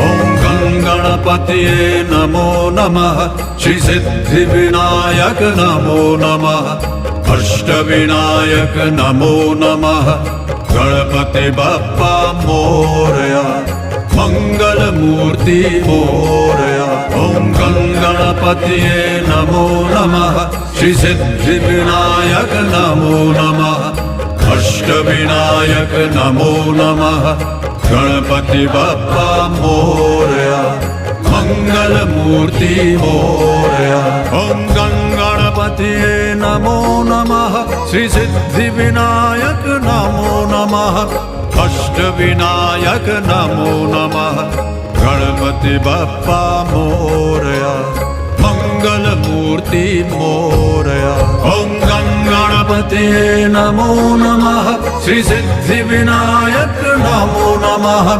ॐ गणपतये नमो नमः श्री सिद्धिविनायक नमो नमः अष्टविनायक नमो नमः गणपति बप्पा मोरया मंगल मूर्ति मोरया ॐ गणपतये नमो नमः श्री सिद्धिविनायक नमो नमः अष्टविनायक नमो नमः गणपति बप्पा मोरया मंगल मूर्ति मोरया ॐ गणपतये नमो नमः श्री सिद्धिविनायक नमो नमः अष्टविनायक नमो नमः गणपति बप्पा मोरया मंगल मूर्ति मोरया ॐ गणपतये नमो नमः श्री सिद्धिविनायक नमो नमः